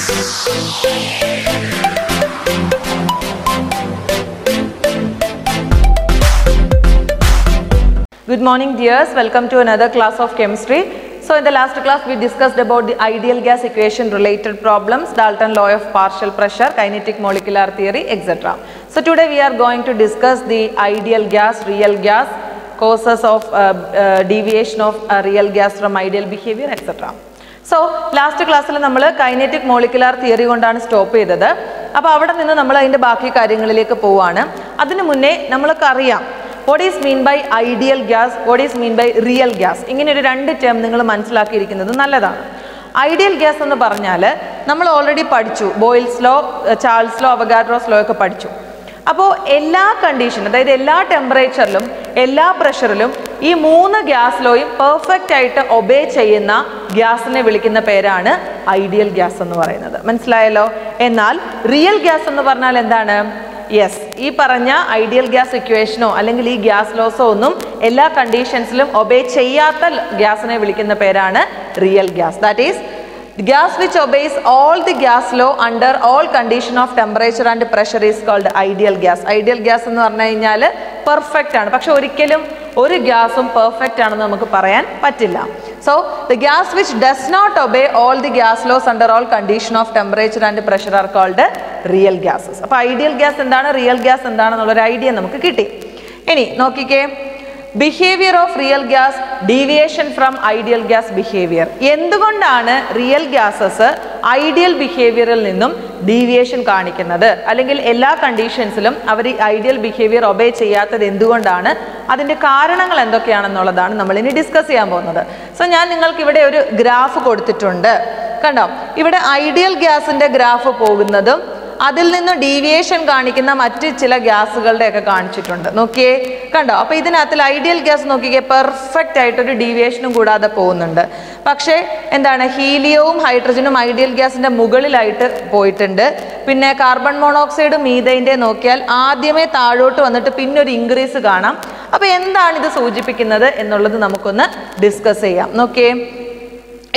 Good morning dears, welcome to another class of chemistry. So in the last class we discussed about the ideal gas equation related problems, Dalton law of partial pressure, kinetic molecular theory, etc. So today we are going to discuss the ideal gas, real gas, causes of deviation of real gas from ideal behavior, etc. So last class we kinetic molecular theory കൊണ്ടാണ് stop ചെയ്തത്. അപ്പോൾ അവിടെ നിന്ന് നമ്മൾ അതിന്റെ ബാക്കി കാര്യങ്ങളിലേക്ക് പോവാണ്. അതിനു മുന്നേ നമ്മൾക്ക് അറിയാം what is mean by ideal gas, what is mean by real gas. ഇങ്ങനെ ഒരു രണ്ട് ടേം നിങ്ങൾ മനസ്സിലാക്കിയിരിക്കുന്നത് നല്ലതാണ്. ഐഡിയൽ ഗ്യാസ് എന്ന് പറഞ്ഞാൽ നമ്മൾ ഓൾറെഡി പഠിച്ചു, boils law, Charles law, Avogadro's law ഒക്കെ പഠിച്ചു. അപ്പോൾ എല്ലാ കണ്ടീഷനും, അതായത് എല്ലാ ടെമ്പറേച്ചറിലും എല്ലാ പ്രഷറിലും ഈ മൂന്ന് ഗ്യാസ് ലോയും പെർഫെക്റ്റ് ആയിട്ട് ഒബേ ചെയ്യുന്ന ഗ്യാസിനെ വിളിക്കുന്ന പേരാണ് ഐഡിയൽ ഗ്യാസ് എന്ന് പറയുന്നത്. മനസ്സിലായല്ലോ? എന്നാൽ റിയൽ ഗ്യാസ് എന്ന് പറഞ്ഞാൽ എന്താണ്? യെസ്, ഈ പറഞ്ഞ ഐഡിയൽ ഗ്യാസ് ഇക്വേഷനോ അല്ലെങ്കിൽ ഈ ഗ്യാസ് ലോസോ ഒന്നും എല്ലാ കണ്ടീഷൻസിലും ഒബേ ചെയ്യാത്ത ഗ്യാസിനെ വിളിക്കുന്ന പേരാണ് real gas. That is gas which obeys all the gas law under all condition of temperature and pressure is called ideal gas. Ideal gas എന്ന് പറഞ്ഞു കഴിഞ്ഞാൽ പെർഫെക്റ്റ് ആണ്. പക്ഷെ ഒരിക്കലും ഒരു ഗ്യാസും പെർഫെക്റ്റ് ആണെന്ന് നമുക്ക് പറയാൻ പറ്റില്ല. So the gas which does not obey all the gas laws under all condition of temperature and pressure are called real gases. അപ്പോൾ ഐഡിയൽ ഗ്യാസ് എന്താണ്, റിയൽ ഗ്യാസ് എന്താണെന്നുള്ളൊരു ഐഡിയ നമുക്ക് കിട്ടി. ഇനി നോക്കിക്കേ, behaviour of real gas, deviation from ideal gas behaviour. എന്തുകൊണ്ടാണ് real gases ideal ബിഹേവിയറിൽ നിന്നും deviation കാണിക്കുന്നത്, അല്ലെങ്കിൽ എല്ലാ കണ്ടീഷൻസിലും അവർ ഐഡിയൽ ബിഹേവിയർ ഒബേ ചെയ്യാത്തത് എന്തുകൊണ്ടാണ്, അതിൻ്റെ കാരണങ്ങൾ എന്തൊക്കെയാണെന്നുള്ളതാണ് നമ്മൾ ഇനി ഡിസ്കസ് ചെയ്യാൻ പോകുന്നത്. സോ ഞാൻ നിങ്ങൾക്ക് ഇവിടെ ഒരു ഗ്രാഫ് കൊടുത്തിട്ടുണ്ട്, കണ്ടോ? ഇവിടെ ഐഡിയൽ ഗ്യാസിൻ്റെ ഗ്രാഫ് പോകുന്നതും അതിൽ നിന്ന് ഡീവിയേഷൻ കാണിക്കുന്ന മറ്റ് ചില ഗ്യാസുകളുടെ ഒക്കെ കാണിച്ചിട്ടുണ്ട്. നോക്കിയേ, കണ്ടോ? അപ്പോൾ ഇതിനകത്തിൽ ഐഡിയൽ ഗ്യാസ് നോക്കിക്കേ, പെർഫെക്റ്റ് ആയിട്ടൊരു ഡീവിയേഷനും കൂടാതെ പോകുന്നുണ്ട്. പക്ഷേ എന്താണ്, ഹീലിയവും ഹൈഡ്രജനും ഐഡിയൽ ഗ്യാസിൻ്റെ മുകളിലായിട്ട് പോയിട്ടുണ്ട്. പിന്നെ കാർബൺ മോണോക്സൈഡും മീഥൈൻ്റെ നോക്കിയാൽ ആദ്യമേ താഴോട്ട് വന്നിട്ട് പിന്നെ ഒരു ഇൻക്രീസ് കാണാം. അപ്പോൾ എന്താണ് ഇത് സൂചിപ്പിക്കുന്നത് എന്നുള്ളത് നമുക്കൊന്ന് ഡിസ്കസ് ചെയ്യാം. നോക്കിയേ,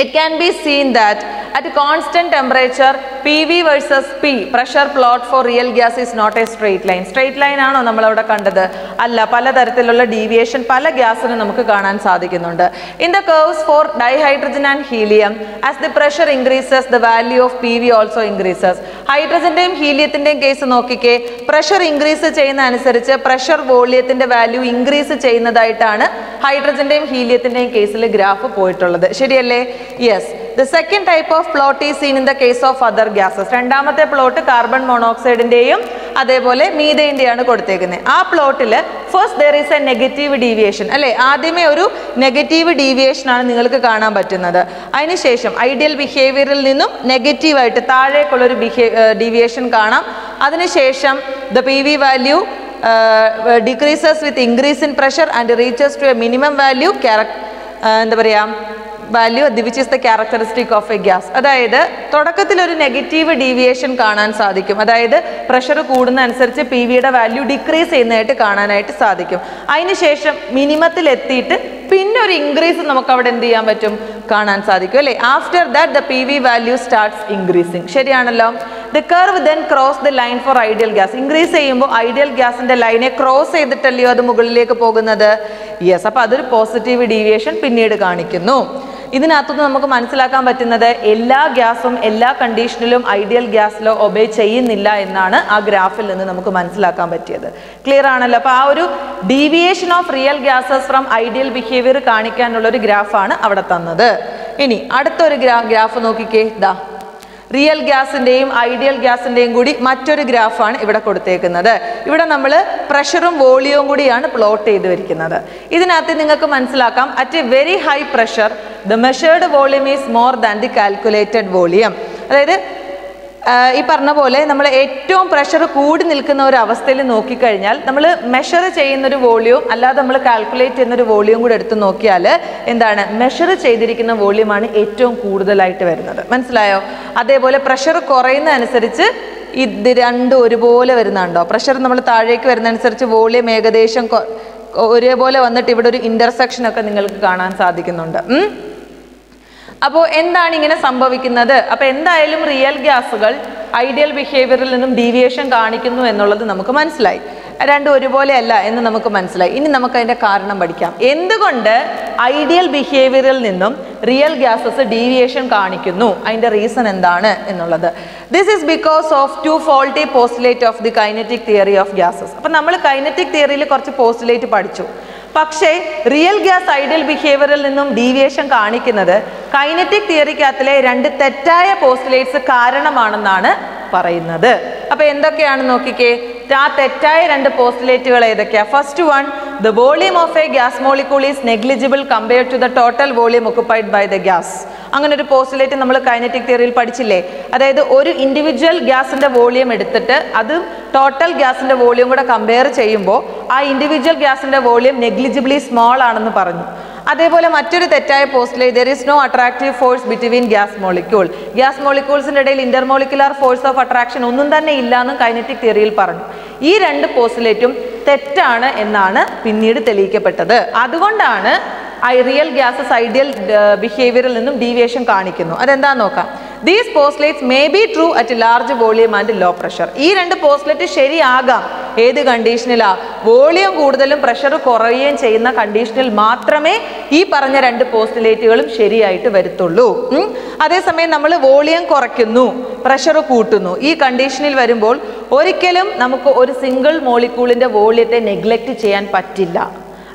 it can be seen that at constant temperature PV versus P pressure plot for real gas is not a straight line. Straight line ആണോ നമ്മൾ അവിടെ കണ്ടത്? അല്ല, പലതരത്തിലുള്ള ഡീവിയേഷൻ പല ഗ്യാസിനും നമുക്ക് കാണാൻ സാധിക്കുന്നുണ്ട്. In the curves for dihydrogen and helium, as the pressure increases the value of PV also increases. ഹൈഡ്രജന്റെയും ഹീലിയത്തിന്റെയും കേസ് നോക്കിക്കേ, പ്രഷർ ഇൻക്രീസ് ചെയ്യുന്ന അനുസരിച്ച് പ്രഷർ വോളിയത്തിന്റെ വാല്യൂ ഇൻക്രീസ് ചെയ്യുന്നതായിട്ടാണ് ഹൈഡ്രജന്റെയും ഹീലിയത്തിന്റെയും കേസിൽ ഗ്രാഫ് പോയിട്ടുള്ളത്. ശരിയല്ലേ? Yes. The second type of plot is seen in the case of other gases. രണ്ടാമത്തെ പ്ലോട്ട് കാർബൺ മോണോക്സൈഡിന്റെയും അതേപോലെ മീഥൈന്റെയാണ് കൊടുത്തേക്കുന്നത്. ആ പ്ലോട്ടിൽ first there is a negative deviation, അല്ലേ? ആദ്യമേ ഒരു നെഗറ്റീവ് ഡീവിയേഷൻ ആണ് നിങ്ങൾക്ക് കാണാൻ പറ്റുന്നത്. അതിനുശേഷം ഐഡിയൽ ബിഹേവിയറിൽ നിന്നും നെഗറ്റീവായിട്ട് താഴേക്കുള്ളൊരു ഡീവിയേഷൻ കാണാം. അതിനുശേഷം the PV value decreases with increase in pressure and reaches to a minimum value, എന്താ പറയുക, value which is the characteristic of a gas. അതായത് തുടക്കത്തിൽ ഒരു നെഗറ്റീവ് ഡീവിയേഷൻ കാണാൻ സാധിക്കും, അതായത് പ്രഷർ കൂടുന്ന അനുസരിച്ച് പി വിയുടെ വാല്യൂ ഡിക്രീസ് ചെയ്യുന്നതായിട്ട് കാണാനായിട്ട് സാധിക്കും. അതിനുശേഷം മിനിമത്തിൽ എത്തിയിട്ട് പിന്നെ ഒരു ഇൻക്രീസ് നമുക്ക് അവിടെ എന്ത് ചെയ്യാൻ പറ്റും, കാണാൻ സാധിക്കും, അല്ലേ? After that the P V value starts increasing. ശരിയാണല്ലോ? The curve then cross the line for ideal gas. Increase ചെയ്യുമ്പോൾ ഐഡിയൽ ഗ്യാസിന്റെ ലൈനെ ക്രോസ് ചെയ്തിട്ടല്ലയോ അത് മുകളിലേക്ക് പോകുന്നത്? യെസ്. അപ്പോൾ അതൊരു പോസിറ്റീവ് ഡീവിയേഷൻ പിന്നീട് കാണിക്കുന്നു. ഇതിനകത്തുനിന്ന് നമുക്ക് മനസ്സിലാക്കാൻ പറ്റുന്നത് എല്ലാ ഗ്യാസും എല്ലാ കണ്ടീഷനിലും ഐഡിയൽ ഗ്യാസ് ലോ ഒബേ ചെയ്യുന്നില്ല എന്നാണ് ആ ഗ്രാഫിൽ നിന്ന് നമുക്ക് മനസ്സിലാക്കാൻ പറ്റിയത്. ക്ലിയർ ആണല്ലോ? അപ്പോൾ ആ ഒരു deviation of real gases from ideal behaviour കാണിക്കാനുള്ള ഒരു ഗ്രാഫാണ് അവിടെ തന്നത്. ഇനി അടുത്തൊരു ഗ്രാഫ് നോക്കിക്കേ, ദാ റിയൽ ഗ്യാസിന്റെയും ഐഡിയൽ ഗ്യാസിന്റെയും കൂടി മറ്റൊരു ഗ്രാഫാണ് ഇവിടെ കൊടുത്തേക്കുന്നത്. ഇവിടെ നമ്മൾ പ്രഷറും വോളിയവും കൂടിയാണ് പ്ലോട്ട് ചെയ്ത് വയ്ക്കുന്നത്. ഇതിനകത്ത് നിങ്ങൾക്ക് മനസ്സിലാക്കാം, at A very high pressure the measured volume is more than the calculated volume. അതായത് ഈ പറഞ്ഞ പോലെ നമ്മൾ ഏറ്റവും പ്രഷർ കൂടി നിൽക്കുന്ന ഒരു അവസ്ഥയിൽ നോക്കിക്കഴിഞ്ഞാൽ നമ്മൾ മെഷർ ചെയ്യുന്നൊരു വോളിയം അല്ലാതെ നമ്മൾ കാൽക്കുലേറ്റ് ചെയ്യുന്നൊരു വോളിയം കൂടെ എടുത്ത് നോക്കിയാൽ എന്താണ്, മെഷർ ചെയ്തിരിക്കുന്ന വോളിയമാണ് ഏറ്റവും കൂടുതലായിട്ട് വരുന്നത്. മനസ്സിലായോ? അതേപോലെ പ്രഷർ കുറയുന്ന അനുസരിച്ച് ഇത് രണ്ടും ഒരുപോലെ വരുന്നുണ്ടോ? പ്രഷർ നമ്മൾ താഴേക്ക് വരുന്നതനുസരിച്ച് വോളിയം ഏകദേശം ഒരേപോലെ വന്നിട്ട് ഇവിടെ ഒരു ഇന്റർസെക്ഷൻ ഒക്കെ നിങ്ങൾക്ക് കാണാൻ സാധിക്കുന്നുണ്ട്. അപ്പോൾ എന്താണ് ഇങ്ങനെ സംഭവിക്കുന്നത്? അപ്പോൾ എന്തായാലും റിയൽ ഗ്യാസുകൾ ഐഡിയൽ ബിഹേവിയറിൽ നിന്നും ഡീവിയേഷൻ കാണിക്കുന്നു എന്നുള്ളത് നമുക്ക് മനസ്സിലായി. രണ്ടും ഒരുപോലെ അല്ല എന്ന് നമുക്ക് മനസ്സിലായി. ഇനി നമുക്ക് അതിന്റെ കാരണം പഠിക്കാം. എന്തുകൊണ്ട് ഐഡിയൽ ബിഹേവിയറിൽ നിന്നും റിയൽ ഗ്യാസസ് ഡീവിയേഷൻ കാണിക്കുന്നു, അതിന്റെ റീസൺ എന്താണ് എന്നുള്ളത്. This is because of two faulty postulate of the kinetic theory of gases. അപ്പം നമ്മൾ കൈനറ്റിക് തിയറിയിൽ കുറച്ച് പോസ്റ്റുലേറ്റ് പഠിച്ചു. പക്ഷേ റിയൽ ഗ്യാസ് ഐഡിയൽ ബിഹേവിയറിൽ നിന്നും ഡീവിയേഷൻ കാണിക്കുന്നത് കൈനറ്റിക് തിയറിക്കകത്തിലെ രണ്ട് തെറ്റായ പോസ്റ്റുലേറ്റ്സ് കാരണമാണെന്നാണ് പറയുന്നത്. അപ്പൊ എന്തൊക്കെയാണ് നോക്കിക്കേ, ആ തെറ്റായ രണ്ട് പോസ്റ്റുലേറ്റുകൾ ഏതൊക്കെയാ? First one, the volume of a gas molecule is negligible compared to the total volume occupied by the gas. അങ്ങനെ ഒരു പോസ്റ്റുലേറ്റ് നമ്മൾ കൈനറ്റിക് തിയറിയിൽ പഠിച്ചില്ലേ? അതായത് ഒരു ഇൻഡിവിജ്വൽ ഗ്യാസിന്റെ വോളിയം എടുത്തിട്ട് അത് ടോട്ടൽ ഗ്യാസിന്റെ വോളിയം കൂടെ കമ്പയർ ചെയ്യുമ്പോൾ ആ ഇൻഡിവിജ്വൽ ഗ്യാസിന്റെ വോളിയം നെഗ്ലിജിബിളി സ്മോൾ ആണെന്ന് പറഞ്ഞു. അതേപോലെ മറ്റൊരു തെറ്റായ postulate, there is no attractive force between gas molecule. Gas മോളിക്യൂൾസിന്റെ ഇടയിൽ ഇന്റർമോളിക്കുലർ ഫോഴ്സ് ഓഫ് അട്രാക്ഷൻ ഒന്നും തന്നെ ഇല്ല എന്നും കൈനറ്റിക് തിയറിയിൽ പറഞ്ഞു. ഈ രണ്ട് പോസ്റ്റുലേറ്റും തെറ്റാണ് എന്നാണ് പിന്നീട് തെളിയിക്കപ്പെട്ടത്. അതുകൊണ്ടാണ് റിയൽ ഗ്യാസസ് ഐഡിയൽ ബിഹേവിയറിൽ നിന്നും ഡീവിയേഷൻ കാണിക്കുന്നു. അതെന്താന്ന് നോക്കാം. These postulates may be true at large volume and low pressure. ഈ രണ്ട് പോസ്റ്റുലേറ്റ് ശരിയാകാം. ഏത് കണ്ടീഷനിലാ? വോളിയം കൂടുതലും പ്രഷർ കുറയുകയും ചെയ്യുന്ന കണ്ടീഷനിൽ മാത്രമേ ഈ പറഞ്ഞ രണ്ട് പോസ്റ്റുലേറ്റുകളും ശരിയായിട്ട് വരത്തുള്ളൂ. അതേസമയം നമ്മൾ വോളിയം കുറയ്ക്കുന്നു, പ്രഷർ കൂട്ടുന്നു, ഈ കണ്ടീഷനിൽ വരുമ്പോൾ ഒരിക്കലും നമുക്ക് ഒരു സിംഗിൾ മോളിക്യൂളിന്റെ വോളിയത്തെ നെഗ്ലക്ട് ചെയ്യാൻ പറ്റില്ല.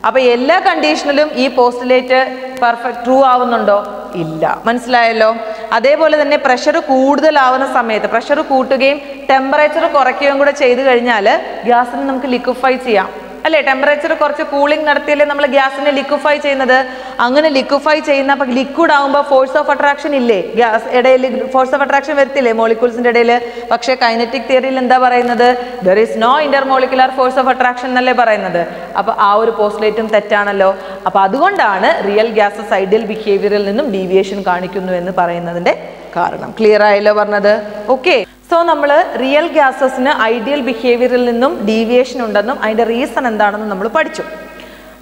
അപ്പൊ എല്ലാ കണ്ടീഷനിലും ഈ പോസ്റ്റുലേറ്റ് പെർഫെക്റ്റ് ട്രൂ ആവുന്നുണ്ടോ? ഇല്ല. മനസ്സിലായല്ലോ? അതേപോലെ തന്നെ പ്രഷർ കൂടുതലാവുന്ന സമയത്ത് പ്രഷർ കൂട്ടുകയും ടെമ്പറേച്ചർ കുറയ്ക്കുകയും കൂടെ ചെയ്തു കഴിഞ്ഞാൽ ഗ്യാസിനെ നമുക്ക് ലിക്വിഫൈ ചെയ്യാം അല്ലേ? ടെമ്പറേച്ചർ കുറച്ച് കൂളിംഗ് നടത്തിയല്ലേ നമ്മൾ ഗ്യാസിനെ ലിക്വിഫൈ ചെയ്യുന്നത്. അങ്ങനെ ലിക്വിഫൈ ചെയ്യുന്ന അപ്പം ലിക്വിഡ് ആകുമ്പോൾ ഫോഴ്സ് ഓഫ് അട്രാക്ഷൻ ഇല്ലേ? ഗ്യാസ് ഇടയിൽ ഫോഴ്സ് ഓഫ് അട്രാക്ഷൻ വരത്തില്ലേ മോളിക്യൂൾസിന്റെ ഇടയിൽ? പക്ഷേ കൈനറ്റിക് തിയറിയിൽ എന്താ പറയുന്നത്? There is no intermolecular force of attraction എന്നല്ലേ പറയുന്നത്. അപ്പൊ ആ ഒരു പോസ്റ്റുലേറ്റും തെറ്റാണല്ലോ. അപ്പൊ അതുകൊണ്ടാണ് റിയൽ ഗ്യാസസ് ഐഡിയൽ ബിഹേവിയറിൽ നിന്നും ഡീവിയേഷൻ കാണിക്കുന്നു എന്ന് പറയുന്നതിന്റെ കാരണം. ക്ലിയർ ആയല്ലോ പറഞ്ഞത്? ഓക്കെ. സോ നമ്മൾ റിയൽ ഗ്യാസസിന് ഐഡിയൽ ബിഹേവിയറിൽ നിന്നും ഡീവിയേഷൻ ഉണ്ടെന്നും അതിൻ്റെ റീസൺ എന്താണെന്നും നമ്മൾ പഠിച്ചു.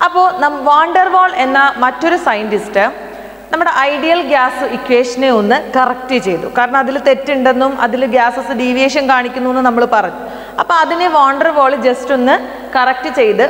അപ്പോൾ വാണ്ടർവാൾ എന്ന മറ്റൊരു സയൻറ്റിസ്റ്റ് നമ്മുടെ ഐഡിയൽ ഗ്യാസ് ഇക്വേഷനെ ഒന്ന് കറക്റ്റ് ചെയ്തു. കാരണം അതിൽ തെറ്റുണ്ടെന്നും അതിൽ ഗ്യാസസ് ഡീവിയേഷൻ കാണിക്കുന്നു എന്ന് നമ്മൾ പറഞ്ഞു. അപ്പോൾ അതിനെ വാണ്ടർവാൾ ജസ്റ്റ് ഒന്ന് കറക്റ്റ് ചെയ്ത്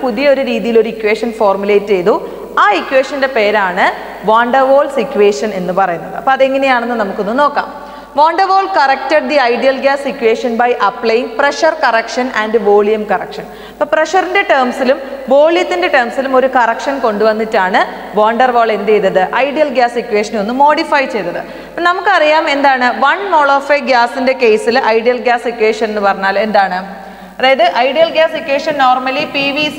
പുതിയൊരു രീതിയിൽ ഒരു ഇക്വേഷൻ ഫോർമുലേറ്റ് ചെയ്തു. ആ ഇക്വേഷൻ്റെ പേരാണ് വാണ്ടർവാൾസ് ഇക്വേഷൻ എന്ന് പറയുന്നത്. അപ്പോൾ അതെങ്ങനെയാണെന്ന് നമുക്കൊന്ന് നോക്കാം. Van der Waals corrected the ideal gas equation by applying pressure correction and volume correction. അപ്പോൾ പ്രഷറിന്റെ ടേംസിലും വോളിയത്തിന്റെ ടേംസിലും ഒരു കറക്ഷൻ കൊണ്ടുവന്നിട്ടാണ് വാൻ ഡെർ വാൾ എന്ത് ചെയ്തത്? ഐഡിയൽ ഗ്യാസ് ഇക്വേഷനെ ഒന്ന് മോഡിഫൈ ചെയ്തത്. അപ്പം നമുക്കറിയാം എന്താണ് 1 mol of a ഗ്യാസിന്റെ കേസിൽ ഐഡിയൽ ഗ്യാസ് ഇക്വേഷൻ എന്ന് പറഞ്ഞാൽ എന്താണ്? അതായത് ideal gas equation normally PV =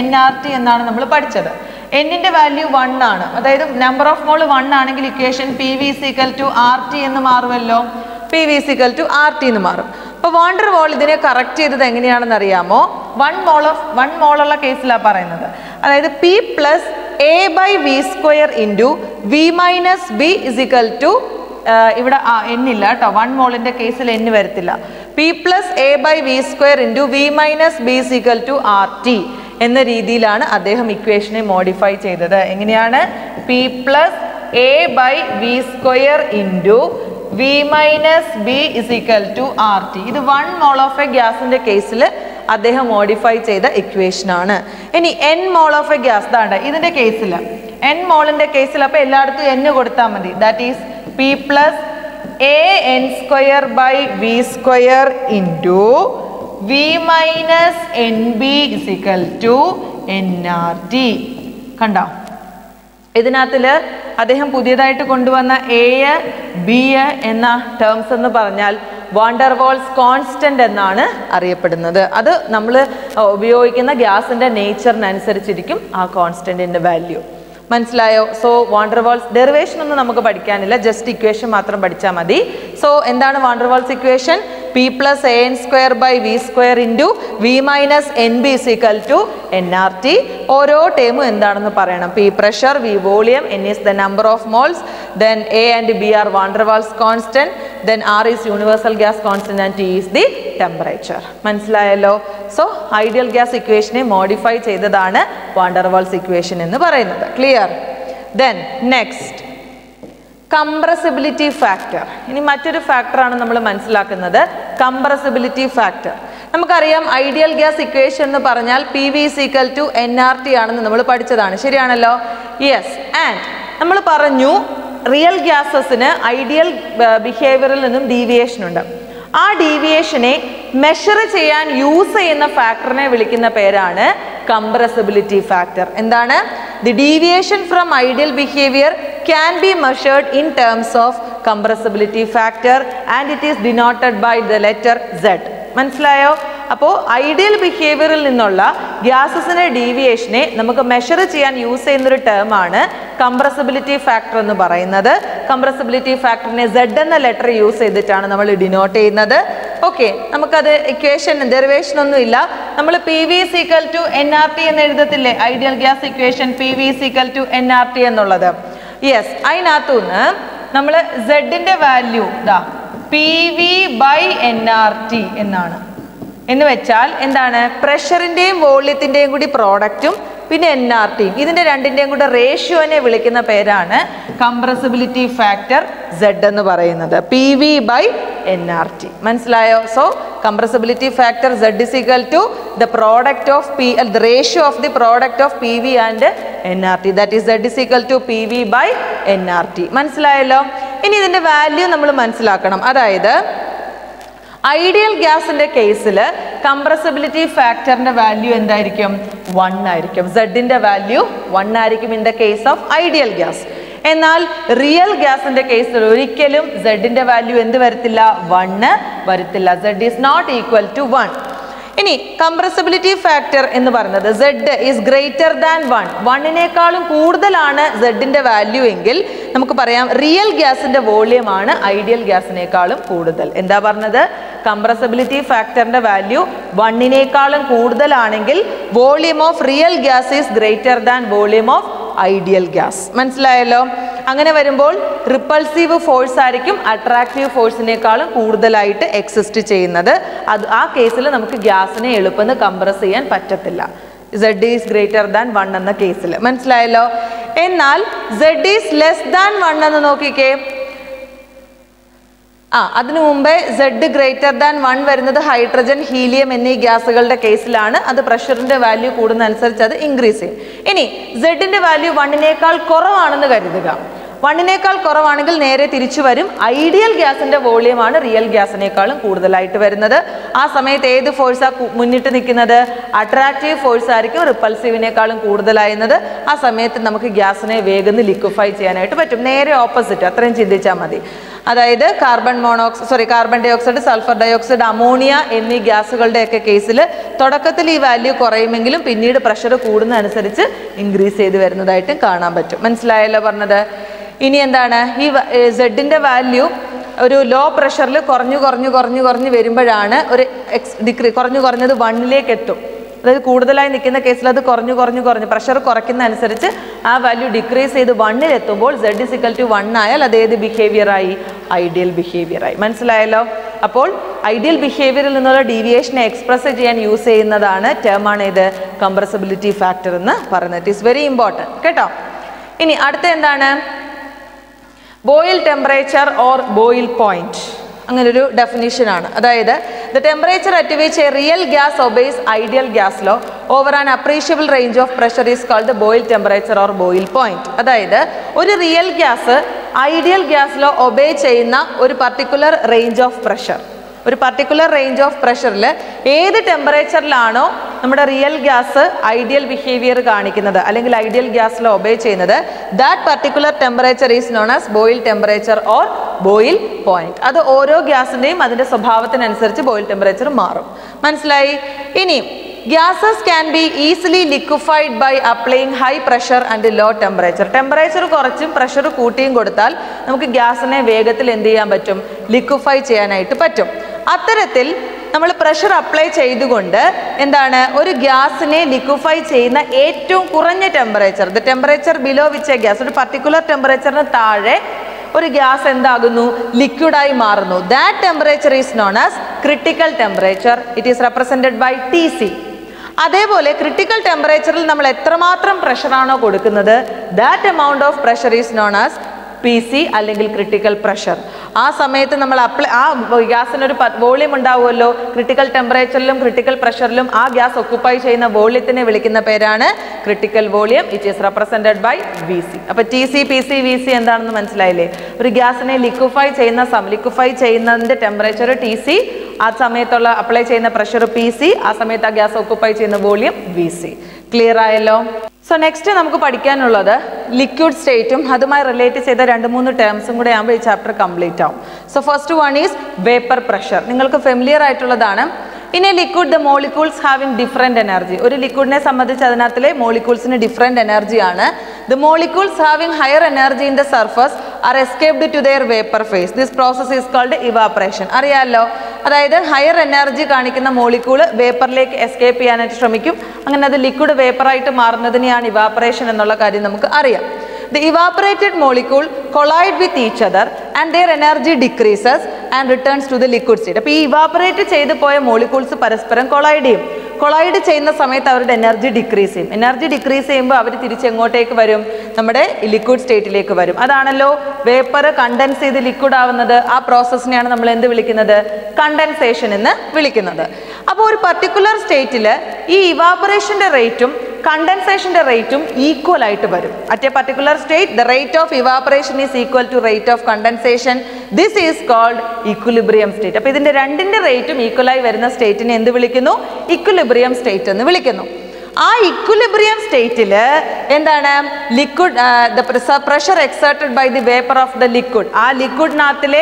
nRT എന്നാണ് നമ്മൾ പഠിച്ചത്. എന്നിന്റെ വാല്യൂ 1 ആണ്. അതായത് നമ്പർ ഓഫ് മോൾ 1 ആണെങ്കിൽ ഇക്വേഷൻ PV = RT എന്ന് മാറുമല്ലോ. PV = RT എന്ന് മാറും. അപ്പോൾ വാൻ ഡെർ വാൾ ഇതിനെ കറക്റ്റ് ചെയ്തത് എങ്ങനെയാണെന്ന് അറിയാമോ? 1 മോൾ ഉള്ള കേസിലാണ് പറയുന്നത്. അതായത് P + A/V² × V - B = ഇവിടെ n ഇല്ല കേട്ടോ. 1 മോളിന്റെ കേസിൽ n വരത്തില്ല. P + A/V² × V - B = RT എന്ന രീതിയിലാണ് അദ്ദേഹം ഇക്വേഷനെ മോഡിഫൈ ചെയ്തത്. എങ്ങനെയാണ്? P + A/V² × V - B = RT. ഇത് 1 mol of a ഗ്യാസിന്റെ കേസിൽ അദ്ദേഹം മോഡിഫൈ ചെയ്ത ഇക്വേഷൻ ആണ്. ഇനി n mol of a gas ദാണ്ട ഇതിന്റെ കേസിൽ n മോളിന്റെ കേസിൽ അപ്പോൾ എല്ലായിടത്തും n കൊടുത്താൽ മതി. That is P + AN²/V² × V - NB = nRT. കണ്ടോ? ഇതിനകത്തിൽ അദ്ദേഹം പുതിയതായിട്ട് കൊണ്ടുവന്ന A, B എന്ന ടേംസ് എന്ന് പറഞ്ഞാൽ വാൻ ഡെർ വാൾസ് കോൺസ്റ്റന്റ് എന്നാണ് അറിയപ്പെടുന്നത്. അത് നമ്മൾ ഉപയോഗിക്കുന്ന ഗ്യാസിന്റെ നേച്ചറിനനുസരിച്ചിരിക്കും ആ കോൺസ്റ്റന്റിന്റെ വാല്യൂ. മനസ്സിലായോ? So van der Waals derivation ഒന്നും നമുക്ക് പഠിക്കാനില്ല, ജസ്റ്റ് ഇക്വേഷൻ മാത്രം പഠിച്ചാൽ മതി. സോ എന്താണ് van der Waals equation? P + AN²/V² × V - NB = nRT. ഓരോ ടേമും എന്താണെന്ന് പറയണം. P pressure, V volume, N is the number of moles, then A and B are van der Waals constant, then R is universal gas constant and T is the temperature. മനസ്സിലായല്ലോ? So ideal gas ഇക്വേഷനെ modify ചെയ്തതാണ് van der Waals equation എന്ന് പറയുന്നത്. Clear? Then next compressibility factor. ഇനി മറ്റൊരു ഫാക്ടറാണ് നമ്മൾ മനസ്സിലാക്കുന്നത്, compressibility factor. നമുക്കറിയാം ഐഡിയൽ ഗ്യാസ് ഇക്വേഷൻ എന്ന് പറഞ്ഞാൽ PV = nRT ആണെന്ന് നമ്മൾ പഠിച്ചതാണ്, ശരിയാണല്ലോ? യെസ്. ആൻഡ് നമ്മൾ പറഞ്ഞു റിയൽ ഗ്യാസസിന് ഐഡിയൽ ബിഹേവിയറിൽ നിന്നും ഡീവിയേഷൻ ഉണ്ട്. ആ ഡീവിയേഷനെ മെഷർ ചെയ്യാൻ യൂസ് ചെയ്യുന്ന ഫാക്ടറിനെ വിളിക്കുന്ന പേരാണ് കംപ്രസിബിലിറ്റി ഫാക്ടർ. എന്താണ്? The deviation from ideal behaviour can be measured in terms of compressibility factor and it is denoted by the letter Z. മനസ്സിലായോ? അപ്പോൾ ഐഡിയൽ ബിഹേവിയറിൽ നിന്നുള്ള ഗ്യാസസിന്റെ ഡീവിയേഷനെ നമുക്ക് മെഷർ ചെയ്യാൻ യൂസ് ചെയ്യുന്ന ഒരു ടേം ആണ് കംപ്രസിബിലിറ്റി ഫാക്ടർ എന്ന് പറയുന്നത്. കംപ്രസിബിലിറ്റി ഫാക്ടറിനെ Z എന്ന ലെറ്റർ യൂസ് ചെയ്തിട്ടാണ് നമ്മൾ ഡിനോട്ട് ചെയ്യുന്നത്. ഓക്കെ, നമുക്കത് ഇക്വേഷൻ ഡെറിവേഷൻ ഒന്നും ഇല്ല. നമ്മൾ PV = nRT എന്ന് എഴുതത്തില്ലേ, ideal gas equation PV = nRT എന്നുള്ളത്. യെസ്, അതിനകത്തുനിന്ന് നമ്മൾ സെഡിന്റെ വാല്യൂ PV/nRT എന്നാണ്. എന്ന് വെച്ചാൽ എന്താണ്? പ്രഷറിന്റെയും വോള്യത്തിന്റെയും കൂടി പ്രോഡക്റ്റും പിന്നെ nRTയും, ഇതിന്റെ രണ്ടിന്റെയും കൂടെ റേഷ്യോനെ വിളിക്കുന്ന പേരാണ് കംപ്രസിബിലിറ്റി ഫാക്ടർ Z എന്ന് പറയുന്നത്, PV/nRT. മനസ്സിലായോ? So compressibility factor Z = the product of the ratio of the product of PV and nRT, that is Z = PV/nRT. മനസ്സിലായല്ലോ? ഇനി ഇതിന്റെ വാല്യൂ നമ്മൾ മനസ്സിലാക്കണം. അതായത് ഐഡിയൽ ഗ്യാസിന്റെ കേസിൽ കംപ്രസിബിലിറ്റി ഫാക്ടറിന്റെ വാല്യൂ എന്തായിരിക്കും? 1 ആയിരിക്കും. സെഡിന്റെ വാല്യൂ 1 ആയിരിക്കും in the case of ideal gas. എന്നാൽ റിയൽ ഗ്യാസിന്റെ കേസിൽ ഒരിക്കലും സെഡിന്റെ വാല്യൂ എന്ത് വരത്തില്ല? 1 വരത്തില്ല. Z is not equal to 1. ഇനി കംപ്രസിബിലിറ്റി ഫാക്ടർ എന്ന് പറയുന്നത് Z is greater than 1, 1നേക്കാളും കൂടുതലാണ് സെഡിന്റെ വാല്യൂ എങ്കിൽ നമുക്ക് പറയാം റിയൽ ഗ്യാസിന്റെ വോള്യം ആണ് ഐഡിയൽ ഗ്യാസിനേക്കാളും കൂടുതൽ. എന്താ പറഞ്ഞത്? കംപ്രസിബിലിറ്റി ഫാക്ടറിന്റെ വാല്യൂ 1നേക്കാളും കൂടുതലാണെങ്കിൽ volume of real gas is greater than volume of ideal gas. മനസ്സിലായല്ലോ? അങ്ങനെ വരുമ്പോൾ റിപ്പൾസീവ് ഫോഴ്സ് ആയിരിക്കും അട്രാക്റ്റീവ് ഫോഴ്സിനേക്കാളും കൂടുതലായിട്ട് എക്സിസ്റ്റ് ചെയ്യുന്നത്. ആ കേസിൽ നമുക്ക് ഗ്യാസിനെ എളുപ്പം കംപ്രസ് ചെയ്യാൻ പറ്റത്തില്ല, Z is greater than 1 എന്ന കേസിൽ. മനസ്സിലായല്ലോ? എന്നാൽ Z is less than 1 എന്ന് നോക്കിക്കേ. അതിനു മുമ്പേ Z greater than 1 വരുന്നത് ഹൈഡ്രജൻ, ഹീലിയം എന്നീ ഗ്യാസുകളുടെ കേസിലാണ്. അത് പ്രഷറിന്റെ വാല്യൂ കൂടുന്നതനുസരിച്ച് അത് ഇൻക്രീസ് ചെയ്യും. ഇനി സെഡിന്റെ വാല്യൂ 1നേക്കാൾ കുറവാണെന്ന് കരുതുക. 1നേക്കാൾ കുറവാണെങ്കിൽ നേരെ തിരിച്ചു വരും. ഐഡിയൽ ഗ്യാസിന്റെ വോള്യമാണ് റിയൽ ഗ്യാസിനേക്കാളും കൂടുതലായിട്ട് വരുന്നത്. ആ സമയത്ത് ഏത് ഫോഴ്സാ മുന്നിട്ട് നിൽക്കുന്നത്? അട്രാക്റ്റീവ് ഫോഴ്സ് ആയിരിക്കും റിപ്പൾസീവിനേക്കാളും കൂടുതലായിരുന്നത്. ആ സമയത്ത് നമുക്ക് ഗ്യാസിനെ വേഗം ലിക്വിഫൈ ചെയ്യാനായിട്ട് പറ്റും. നേരെ ഓപ്പോസിറ്റ്, അത്രയും ചിന്തിച്ചാൽ മതി. അതായത് carbon dioxide, sulphur dioxide, ammonia എന്നീ ഗ്യാസുകളുടെയൊക്കെ കേസിൽ തുടക്കത്തിൽ ഈ വാല്യൂ കുറയുമെങ്കിലും പിന്നീട് പ്രഷർ കൂടുന്നതനുസരിച്ച് ഇൻക്രീസ് ചെയ്ത് വരുന്നതായിട്ടും കാണാൻ പറ്റും. മനസ്സിലായല്ലോ പറഞ്ഞത്? ഇനി എന്താണ്? ഈ സെഡിന്റെ വാല്യൂ ഒരു ലോ പ്രഷറിൽ കുറഞ്ഞു വരുമ്പോഴാണ് ഒരു കുറഞ്ഞത് 1ലേക്ക് എത്തും. അതായത് കൂടുതലായി നിൽക്കുന്ന കേസിൽ അത് കുറഞ്ഞു പ്രഷർ കുറയ്ക്കുന്ന അനുസരിച്ച് ആ വാല്യൂ ഡിക്രീസ് ചെയ്ത് 1ൽ എത്തുമ്പോൾ Z = 1 ആയാൽ അത് ഏത് ബിഹേവിയറായി? ഐഡിയൽ ബിഹേവിയറായി. മനസ്സിലായല്ലോ? അപ്പോൾ ഐഡിയൽ ബിഹേവിയറിൽ നിന്നുള്ള ഡീവിയേഷനെ എക്സ്പ്രസ് ചെയ്യാൻ യൂസ് ചെയ്യുന്നതാണ് ടേമാണ് ഇത് കംപ്രസിബിലിറ്റി ഫാക്ടർ എന്ന് പറയുന്നത്. ഇറ്റ് ഈസ് വെരി ഇമ്പോർട്ടൻറ്റ് കേട്ടോ. ഇനി അടുത്ത എന്താണ്? Boyle temperature or Boyle point. അങ്ങനൊരു ഡെഫിനിഷനാണ്. അതായത് the temperature at which a real gas obeys ideal gas law over an appreciable range of pressure is called the Boyle temperature or Boyle point. അതായത് ഒരു real gas ideal gas law obey ചെയ്യുന്ന ഒരു particular range of pressure, ഒരു particular range of പ്രഷറിൽ ഏത് ടെമ്പറേച്ചറിലാണോ നമ്മുടെ real gas ideal behaviour കാണിക്കുന്നത് അല്ലെങ്കിൽ ഐഡിയൽ ഗ്യാസിൽ ഒബേ ചെയ്യുന്നത്, that particular temperature is known as Boyle temperature or Boyle point. അത് ഓരോ ഗ്യാസിന്റെയും അതിന്റെ സ്വഭാവത്തിനനുസരിച്ച് ബോയിൽ ടെമ്പറേച്ചർ മാറും. മനസ്സിലായി? ഇനി gases can be easily liquefied by applying high pressure and low temperature. Temperature കുറച്ചും പ്രഷർ കൂട്ടിയും കൊടുത്താൽ നമുക്ക് ഗ്യാസിനെ വേഗത്തിൽ എന്ത് ചെയ്യാൻ പറ്റും? ലിക്വിഫൈ ചെയ്യാനായിട്ട് പറ്റും. അത്തരത്തിൽ നമ്മൾ പ്രഷർ അപ്ലൈ ചെയ്തുകൊണ്ട് എന്താണ് ഒരു ഗ്യാസിനെ ലിക്വിഫൈ ചെയ്യുന്ന ഏറ്റവും കുറഞ്ഞ temperature, the temperature below which a gas, ഒരു പർട്ടിക്കുലർ ടെമ്പറേച്ചറിന് താഴെ ഒരു ഗ്യാസ് എന്താകുന്നു? ലിക്വിഡായി മാറുന്നു. That temperature is known as critical temperature. It is represented by TC. അതേപോലെ ക്രിട്ടിക്കൽ ടെമ്പറേച്ചറിൽ നമ്മൾ എത്രമാത്രം പ്രഷറാണോ കൊടുക്കുന്നത്, that amount of pressure is known as PC അല്ലെങ്കിൽ ക്രിട്ടിക്കൽ പ്രഷർ. ആ സമയത്ത് നമ്മൾ ആ ഗ്യാസിനൊരു വോളിയം ഉണ്ടാവുമല്ലോ, ക്രിട്ടിക്കൽ ടെമ്പറേച്ചറിലും ക്രിട്ടിക്കൽ പ്രഷറിലും ആ ഗ്യാസ് ഒക്കുപ്പൈ ചെയ്യുന്ന വോളിയത്തിനെ വിളിക്കുന്ന പേരാണ് critical volume. It is represented by VC. അപ്പോൾ TC, PC, VC എന്താണെന്ന് മനസ്സിലായില്ലേ? ഒരു ഗ്യാസിനെ ലിക്വിഫൈ ചെയ്യുന്നതിന്റെ ടെമ്പറേച്ചർ TC, ആ സമയത്തുള്ള അപ്ലൈ ചെയ്യുന്ന പ്രഷർ PC, ആ സമയത്ത് ആ ഗ്യാസ് ഒക്കുപ്പൈ ചെയ്യുന്ന വോളിയം VC. ക്ലിയർ ആയല്ലോ? സോ നെക്സ്റ്റ് നമുക്ക് പഠിക്കാനുള്ളത് ലിക്വിഡ് സ്റ്റേറ്റും അതുമായി റിലേറ്റ് ചെയ്ത 2-3 ടേംസും കൂടെ ആകുമ്പോൾ ഈ ചാപ്റ്റർ കംപ്ലീറ്റ് ആവും. So first one is vapour pressure. നിങ്ങൾക്ക് ഫെമിലിയർ ആയിട്ടുള്ളതാണ്. In a liquid the molecules having different energy. ഒരു ലിക്വിഡിനെ സംബന്ധിച്ച് അതിനകത്തിലെ മോളിക്യൂൾസിന് ഡിഫറെന്റ് എനർജിയാണ്. The molecules having higher energy in the surface are escaped to their vapour phase. This process is called evaporation. അറിയാമല്ലോ, അതായത് ഹയർ എനർജി കാണിക്കുന്ന മോളിക്യൂള് വേപ്പറിലേക്ക് എസ്കേപ്പ് ചെയ്യാനായിട്ട് ശ്രമിക്കും. അങ്ങനെ അത് ലിക്വിഡ് വേപ്പറായിട്ട് മാറുന്നതിനെയാണ് ഇവാപറേഷൻ എന്നുള്ള കാര്യം നമുക്ക് അറിയാം. The evaporated molecule collide with each other and their energy decreases and returns to the liquid state. അപ്പോൾ ഈ ഇവാപറേറ്റ് ചെയ്ത് പോയ മോളിക്യൂൾസ് പരസ്പരം കൊളൈഡ് ചെയ്യും. കൊളൈഡ് ചെയ്യുന്ന സമയത്ത് അവരുടെ എനർജി ഡിക്രീസ് ചെയ്യും. എനർജി ഡിക്രീസ് ചെയ്യുമ്പോൾ അവർ തിരിച്ച് എങ്ങോട്ടേക്ക് വരും? നമ്മുടെ ലിക്വിഡ് സ്റ്റേറ്റിലേക്ക് വരും. അതാണല്ലോ വേപ്പർ കണ്ടൻസ് ചെയ്ത് ലിക്വിഡ് ആവുന്നത്. ആ പ്രോസസ്സിനെയാണ് നമ്മൾ എന്ത് വിളിക്കുന്നത്? കണ്ടൻസേഷൻ എന്ന് വിളിക്കുന്നത്. അപ്പോൾ ഒരു പർട്ടിക്കുലർ സ്റ്റേറ്റിൽ ഈ ഇവാപറേഷന്റെ റേറ്റും കണ്ടൻസേഷന്റെ റേറ്റും ഈക്വൽ ആയിട്ട് വരും. At a particular state the rate of evaporation is equal to rate of condensation. This is called equilibrium state. അപ്പോൾ ഇതിന്റെ രണ്ടിന്റെ റേറ്റും ഈക്വലായി വരുന്ന സ്റ്റേറ്റിനെ എന്ത് വിളിക്കുന്നു? ഇക്വിലിബ്രിയം സ്റ്റേറ്റ് എന്ന് വിളിക്കുന്നു. ആ ഇക്വിലിബ്രിയം സ്റ്റേറ്റിൽ എന്താണ്? Liquid pressure exerted by the vapour of the liquid. ആ ലിക്വിഡിനകത്തിലെ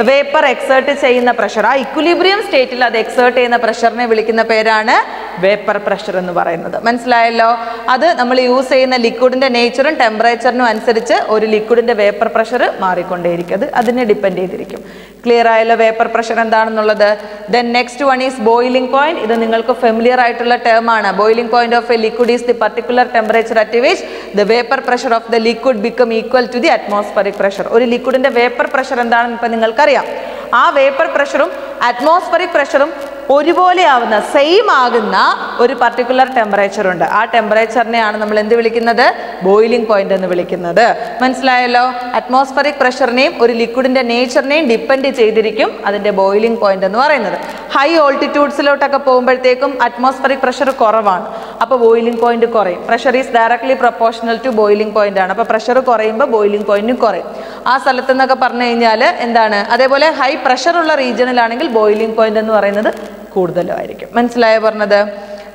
വേപ്പർ എക്സേർട്ട് ചെയ്യുന്ന പ്രഷർ, ആ ഇക്വിലിബ്രിയം സ്റ്റേറ്റിൽ അത് എക്സേർട്ട് ചെയ്യുന്ന പ്രഷറിനെ വിളിക്കുന്ന പേരാണ് വേപ്പർ പ്രഷർ എന്ന് പറയുന്നത്. മനസ്സിലായല്ലോ? അത് നമ്മൾ യൂസ് ചെയ്യുന്ന ലിക്വിഡിന്റെ നേച്ചറും ടെമ്പറേച്ചറിനും അനുസരിച്ച് ഒരു ലിക്വിഡിന്റെ വേപ്പർ പ്രഷർ മാറിക്കൊണ്ടേയിരിക്കും. അത് അതിനെ ഡിപ്പെൻഡ് ചെയ്തിരിക്കും. ക്ലിയർ ആയല്ലോ വേപ്പർ പ്രഷർ എന്താണെന്നുള്ളത്? Then next one is boiling point. ഇത് നിങ്ങൾക്ക് ഫെമിലിയർ ആയിട്ടുള്ള ടേം ആണ്. Boiling point of a liquid is the particular temperature at which the vapour pressure of the liquid become equal to the atmospheric pressure. ഒരു ലിക്വിഡിന്റെ vapour pressure എന്താണെന്ന് ഇപ്പം നിങ്ങൾക്കറിയാം. ആ വേപ്പർ പ്രഷറും അറ്റ്മോസ്ഫറിക് പ്രഷറും ഒരുപോലെ ആവുന്ന, സെയിം ആകുന്ന ഒരു പർട്ടിക്കുലർ ടെമ്പറേച്ചർ ഉണ്ട്. ആ ടെമ്പറേച്ചറിനെയാണ് നമ്മൾ എന്ത് വിളിക്കുന്നത്? ബോയിലിംഗ് പോയിന്റ് എന്ന് വിളിക്കുന്നത്. മനസ്സിലായല്ലോ? അറ്റ്മോസ്ഫറിക് പ്രഷറിനെയും ഒരു ലിക്വിഡിന്റെ നേച്ചറിനെയും ഡിപ്പെൻഡ് ചെയ്തിരിക്കും അതിന്റെ ബോയിലിംഗ് പോയിന്റ് എന്ന് പറയുന്നത്. ഹൈ ഓൾട്ടിറ്റ്യൂഡ്സിലോട്ടൊക്കെ പോകുമ്പോഴത്തേക്കും അറ്റ്മോസ്ഫറിക് പ്രഷർ കുറവാണ്. അപ്പോൾ ബോയിലിംഗ് പോയിന്റ് കുറയും. Pressure is directly proportional to boiling point ആണ്. അപ്പോൾ പ്രഷർ കുറയുമ്പോൾ ബോയിലിംഗ് പോയിന്റും കുറയും. ആ സ്ഥലത്ത് നിന്നൊക്കെ പറഞ്ഞു കഴിഞ്ഞാൽ എന്താണ്? അതേപോലെ ഹൈ പ്രഷർ ഉള്ള റീജിയനിലാണെങ്കിൽ ബോയിലിംഗ് പോയിന്റ് എന്ന് പറയുന്നത് കൂടുതലായിരിക്കും. മനസ്സിലായോ പറഞ്ഞത്?